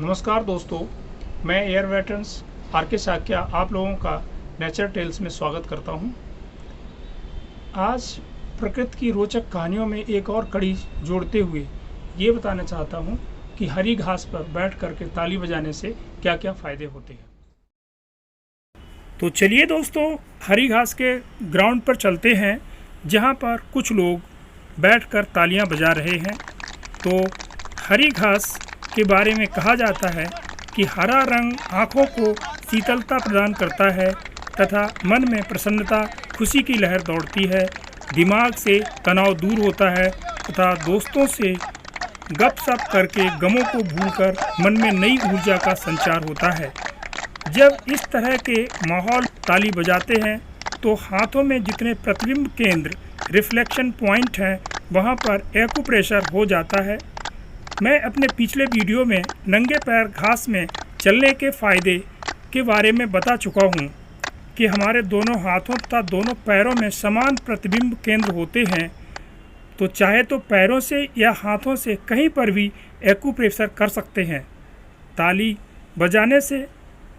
नमस्कार दोस्तों, मैं एयर वेटरन्स आर.के. साक्या आप लोगों का नेचर टेल्स में स्वागत करता हूं। आज प्रकृति की रोचक कहानियों में एक और कड़ी जोड़ते हुए ये बताना चाहता हूं कि हरी घास पर बैठ करके ताली बजाने से क्या क्या फ़ायदे होते हैं। तो चलिए दोस्तों, हरी घास के ग्राउंड पर चलते हैं जहां पर कुछ लोग बैठकर तालियां बजा रहे हैं। तो हरी घास के बारे में कहा जाता है कि हरा रंग आँखों को शीतलता प्रदान करता है तथा मन में प्रसन्नता, खुशी की लहर दौड़ती है। दिमाग से तनाव दूर होता है तथा दोस्तों से गपशप करके गमों को भूलकर मन में नई ऊर्जा का संचार होता है। जब इस तरह के माहौल ताली बजाते हैं तो हाथों में जितने प्रतिबिंब केंद्र रिफ्लेक्शन पॉइंट हैं वहाँ पर एक्यूप्रेशर हो जाता है। मैं अपने पिछले वीडियो में नंगे पैर घास में चलने के फ़ायदे के बारे में बता चुका हूँ कि हमारे दोनों हाथों तथा दोनों पैरों में समान प्रतिबिंब केंद्र होते हैं। तो चाहे तो पैरों से या हाथों से कहीं पर भी एक्यूप्रेशर कर सकते हैं। ताली बजाने से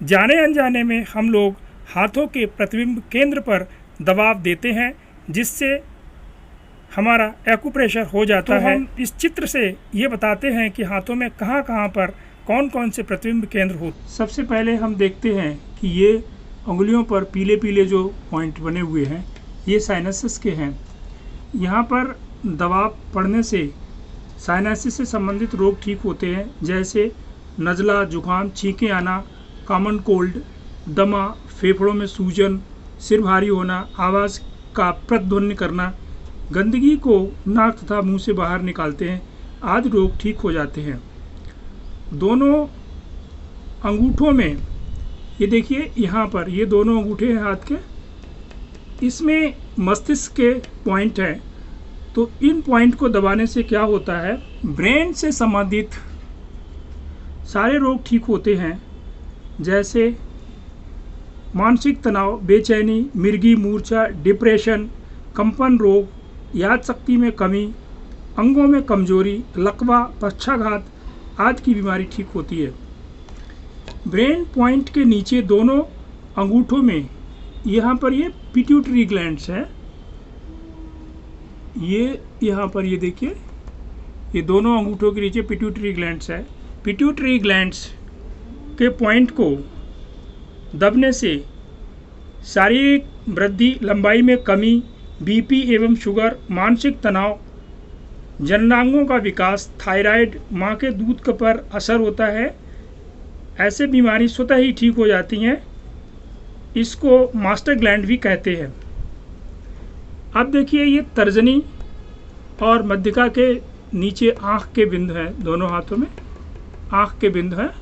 जाने अनजाने में हम लोग हाथों के प्रतिबिंब केंद्र पर दबाव देते हैं जिससे हमारा एक्यूप्रेशर हो जाता है। हम इस चित्र से ये बताते हैं कि हाथों में कहाँ कहाँ पर कौन कौन से प्रतिबिंब केंद्र हो। सबसे पहले हम देखते हैं कि ये उंगलियों पर पीले पीले जो पॉइंट बने हुए हैं ये साइनसेस के हैं। यहाँ पर दबाव पड़ने से साइनसिस से संबंधित रोग ठीक होते हैं, जैसे नज़ला, जुकाम, छींकें आना, कॉमन कोल्ड, दमा, फेफड़ों में सूजन, सिर भारी होना, आवाज़ का प्रतिध्वनि करना, गंदगी को नाक तथा मुंह से बाहर निकालते हैं आदि रोग ठीक हो जाते हैं। दोनों अंगूठों में ये देखिए, यहाँ पर ये दोनों अंगूठे हैं हाथ के, इसमें मस्तिष्क के पॉइंट हैं। तो इन पॉइंट को दबाने से क्या होता है, ब्रेन से संबंधित सारे रोग ठीक होते हैं, जैसे मानसिक तनाव, बेचैनी, मिर्गी, मूर्छा, डिप्रेशन, कंपन रोग, याद शक्ति में कमी, अंगों में कमजोरी, लकवा, पक्षाघात आदि की बीमारी ठीक होती है। ब्रेन पॉइंट के नीचे दोनों अंगूठों में यहाँ पर ये पिट्यूटरी ग्लैंड्स हैं। ये यहाँ पर ये देखिए, ये दोनों अंगूठों के नीचे पिट्यूटरी ग्लैंड्स है। पिट्यूटरी ग्लैंड्स के पॉइंट को दबने से शारीरिक वृद्धि, लंबाई में कमी, बीपी एवं शुगर, मानसिक तनाव, जननांगों का विकास, थायराइड, माँ के दूध पर असर होता है। ऐसे बीमारी स्वतः ही ठीक हो जाती हैं। इसको मास्टर ग्लैंड भी कहते हैं। अब देखिए, ये तर्जनी और मध्यका के नीचे आँख के बिंदु हैं। दोनों हाथों में आँख के बिंदु हैं,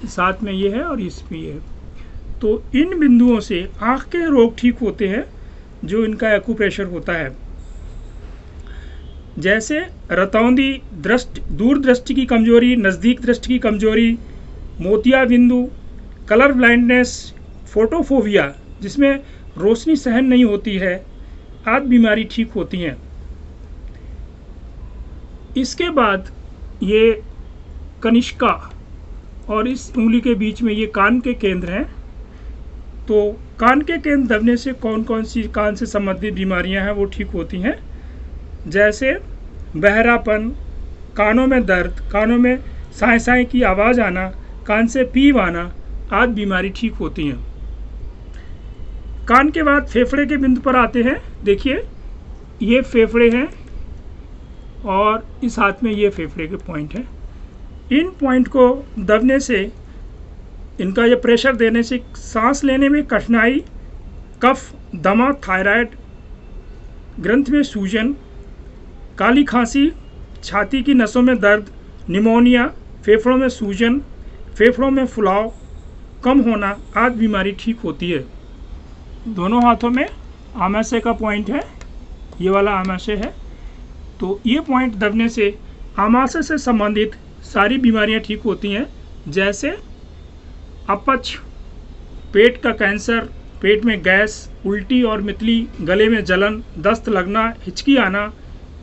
साथ में ये है और इसमें ये है। तो इन बिंदुओं से आँख के रोग ठीक होते हैं जो इनका एक्यूप्रेशर होता है, जैसे रतौंधी, दूर दृष्टि की कमजोरी, नज़दीक दृष्टि की कमजोरी, मोतिया बिंदु, कलर ब्लाइंडनेस, फोटोफोबिया जिसमें रोशनी सहन नहीं होती है आदि बीमारी ठीक होती हैं। इसके बाद ये कनिष्का और इस उंगली के बीच में ये कान के केंद्र हैं। तो कान के केंद्र दबने से कौन कौन सी कान से संबंधित बीमारियां हैं वो ठीक होती हैं, जैसे बहरापन, कानों में दर्द, कानों में साए साए की आवाज़ आना, कान से पीप आना आदि बीमारी ठीक होती हैं। कान के बाद फेफड़े के बिंदु पर आते हैं। देखिए, ये फेफड़े हैं और इस हाथ में ये फेफड़े के पॉइंट हैं। इन पॉइंट को दबने से, इनका ये प्रेशर देने से सांस लेने में कठिनाई, कफ, दमा, थायराइड, ग्रंथ में सूजन, काली खांसी, छाती की नसों में दर्द, निमोनिया, फेफड़ों में सूजन, फेफड़ों में फुलाव, कम होना आदि बीमारी ठीक होती है। दोनों हाथों में आमाशय का पॉइंट है, ये वाला आमाशय है। तो ये पॉइंट दबने से आमाशय से संबंधित सारी बीमारियां ठीक होती हैं, जैसे अपच, पेट का कैंसर, पेट में गैस, उल्टी और मितली, गले में जलन, दस्त लगना, हिचकी आना,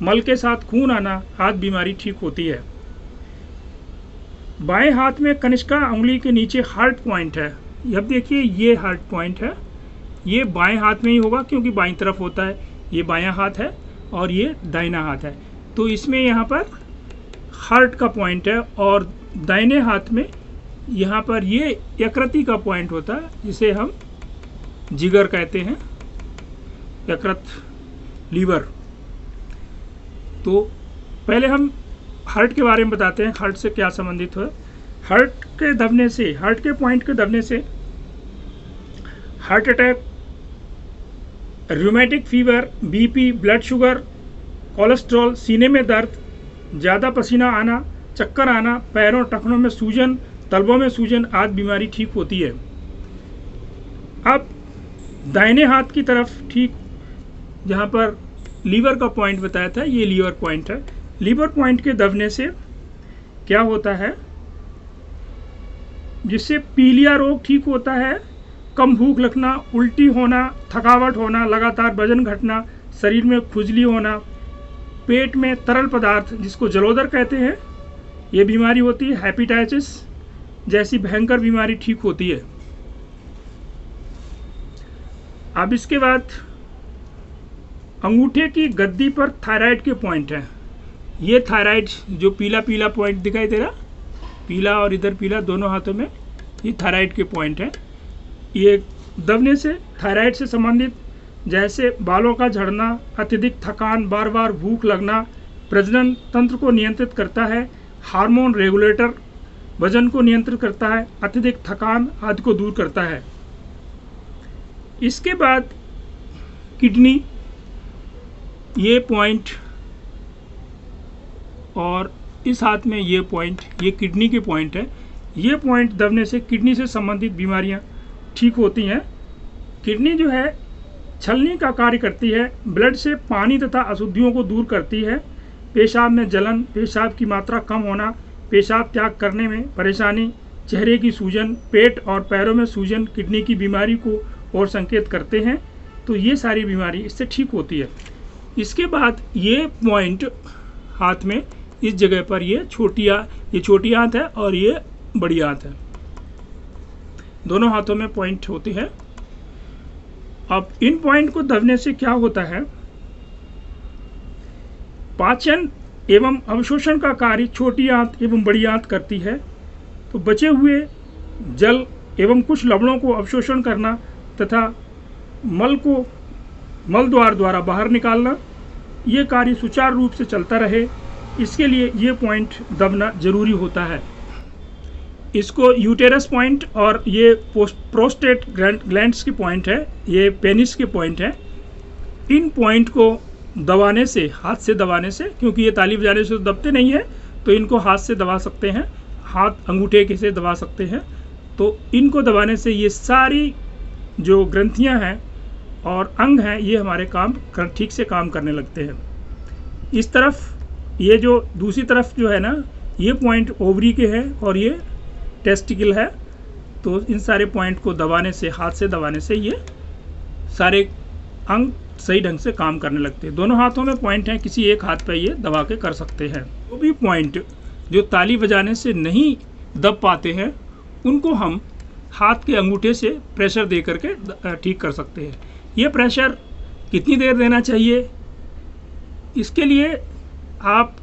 मल के साथ खून आना आदि बीमारी ठीक होती है। बाएं हाथ में कनिष्का उंगली के नीचे हार्ट पॉइंट है। अब देखिए ये हार्ट पॉइंट है, ये बाएं हाथ में ही होगा क्योंकि बाईं तरफ होता है। ये बायां हाथ है और ये दाहिना हाथ है, तो इसमें यहाँ पर हार्ट का पॉइंट है। और दाहिने हाथ में यहाँ पर ये यकृति का पॉइंट होता है, जिसे हम जिगर कहते हैं, यकृत, लीवर। तो पहले हम हार्ट के बारे में बताते हैं, हार्ट से क्या संबंधित है। हार्ट के दबने से, हार्ट के पॉइंट के दबने से heart attack, rheumatic fever, BP, blood sugar, cholesterol, सीने में दर्द, ज़्यादा पसीना आना, चक्कर आना, पैरों टखनों में सूजन, तलवों में सूजन आदि बीमारी ठीक होती है। अब दाहिने हाथ की तरफ, ठीक जहाँ पर लीवर का पॉइंट बताया था, ये लीवर पॉइंट है। लीवर पॉइंट के दबने से क्या होता है, जिससे पीलिया रोग ठीक होता है, कम भूख लगना, उल्टी होना, थकावट होना, लगातार वजन घटना, शरीर में खुजली होना, पेट में तरल पदार्थ जिसको जलोदर कहते हैं, ये बीमारी होती है। हेपेटाइटिस जैसी भयंकर बीमारी ठीक होती है। अब इसके बाद अंगूठे की गद्दी पर थायराइड के पॉइंट हैं। ये थायराइड जो पीला पीला पॉइंट दिखाई दे रहा, पीला और इधर पीला दोनों हाथों में, ये थायराइड के पॉइंट हैं। ये दबने से थायराइड से संबंधित जैसे बालों का झड़ना, अत्यधिक थकान, बार बार भूख लगना, प्रजनन तंत्र को नियंत्रित करता है, हार्मोन रेगुलेटर वजन को नियंत्रित करता है, अत्यधिक थकान आदि को दूर करता है। इसके बाद किडनी, ये पॉइंट और इस हाथ में ये पॉइंट, ये किडनी के पॉइंट है। ये पॉइंट दबने से किडनी से संबंधित बीमारियां ठीक होती हैं। किडनी जो है छलनी का कार्य करती है, ब्लड से पानी तथा अशुद्धियों को दूर करती है। पेशाब में जलन, पेशाब की मात्रा कम होना, पेशाब त्याग करने में परेशानी, चेहरे की सूजन, पेट और पैरों में सूजन किडनी की बीमारी को और संकेत करते हैं। तो ये सारी बीमारी इससे ठीक होती है। इसके बाद ये पॉइंट हाथ में, इस जगह पर ये छोटी हाथ है और ये बड़ी हाथ है, दोनों हाथों में पॉइंट होते हैं। अब इन पॉइंट को दबने से क्या होता है, पाचन एवं अवशोषण का कार्य छोटी आंत एवं बड़ी आंत करती है। तो बचे हुए जल एवं कुछ लवणों को अवशोषण करना तथा मल को मल द्वारा बाहर निकालना, ये कार्य सुचारू रूप से चलता रहे, इसके लिए ये पॉइंट दबना जरूरी होता है। इसको यूटेरस पॉइंट और ये प्रोस्टेट ग्लैंड्स के पॉइंट है, ये पेनिस के पॉइंट है। इन पॉइंट को दबाने से, हाथ से दबाने से, क्योंकि ये ताली बजाने से तो दबते नहीं है, तो इनको हाथ से दबा सकते हैं, हाथ अंगूठे के से दबा सकते हैं। तो इनको दबाने से ये सारी जो ग्रंथियां हैं और अंग हैं, ये हमारे ठीक से काम करने लगते हैं। इस तरफ ये जो दूसरी तरफ जो है ना, ये पॉइंट ओवरी के हैं और ये टेस्टिकल है। तो इन सारे पॉइंट को दबाने से, हाथ से दबाने से ये सारे अंग सही ढंग से काम करने लगते हैं। दोनों हाथों में पॉइंट हैं, किसी एक हाथ पे ये दबा के कर सकते हैं। वो भी पॉइंट जो ताली बजाने से नहीं दब पाते हैं, उनको हम हाथ के अंगूठे से प्रेशर दे करके ठीक कर सकते हैं। ये प्रेशर कितनी देर देना चाहिए, इसके लिए आप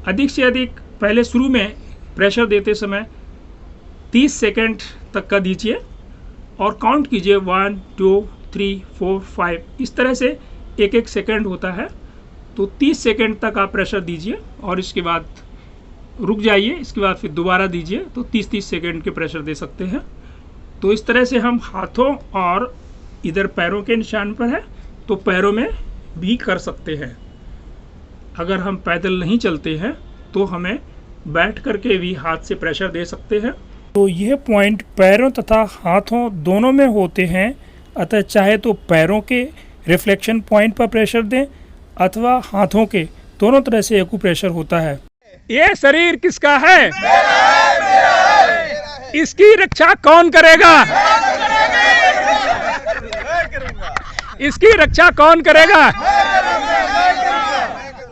अधिक से अधिक पहले शुरू में प्रेशर देते समय 30 सेकंड तक का दीजिए और काउंट कीजिए 1 2 3 4 5, इस तरह से एक एक सेकंड होता है। तो 30 सेकंड तक आप प्रेशर दीजिए और इसके बाद रुक जाइए, इसके बाद फिर दोबारा दीजिए, तो 30-30 सेकंड के प्रेशर दे सकते हैं। तो इस तरह से हम हाथों और इधर पैरों के निशान पर है तो पैरों में भी कर सकते हैं। अगर हम पैदल नहीं चलते हैं तो हमें बैठ करके भी हाथ से प्रेशर दे सकते हैं। तो यह पॉइंट पैरों तथा हाथों दोनों में होते हैं, अतः चाहे तो पैरों के रिफ्लेक्शन पॉइंट पर प्रेशर दें अथवा हाथों के, दोनों तरह से एक्यूप्रेशर होता है। ये शरीर किसका है? इसकी रक्षा कौन करेगा? इसकी रक्षा कौन करेगा?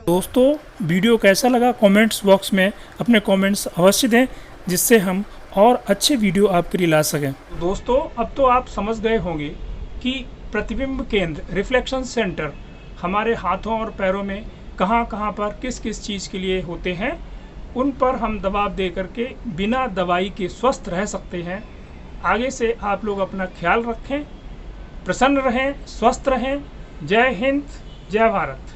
दोस्तों, वीडियो कैसा लगा कमेंट्स बॉक्स में अपने कमेंट्स अवश्य दें, जिससे हम और अच्छे वीडियो आपके लिए ला सकें। दोस्तों, अब तो आप समझ गए होंगे कि प्रतिबिंब केंद्र रिफ्लेक्शन सेंटर हमारे हाथों और पैरों में कहाँ कहाँ पर किस किस चीज़ के लिए होते हैं। उन पर हम दबाव दे करके बिना दवाई के स्वस्थ रह सकते हैं। आगे से आप लोग अपना ख्याल रखें, प्रसन्न रहें, स्वस्थ रहें। जय हिंद, जय भारत।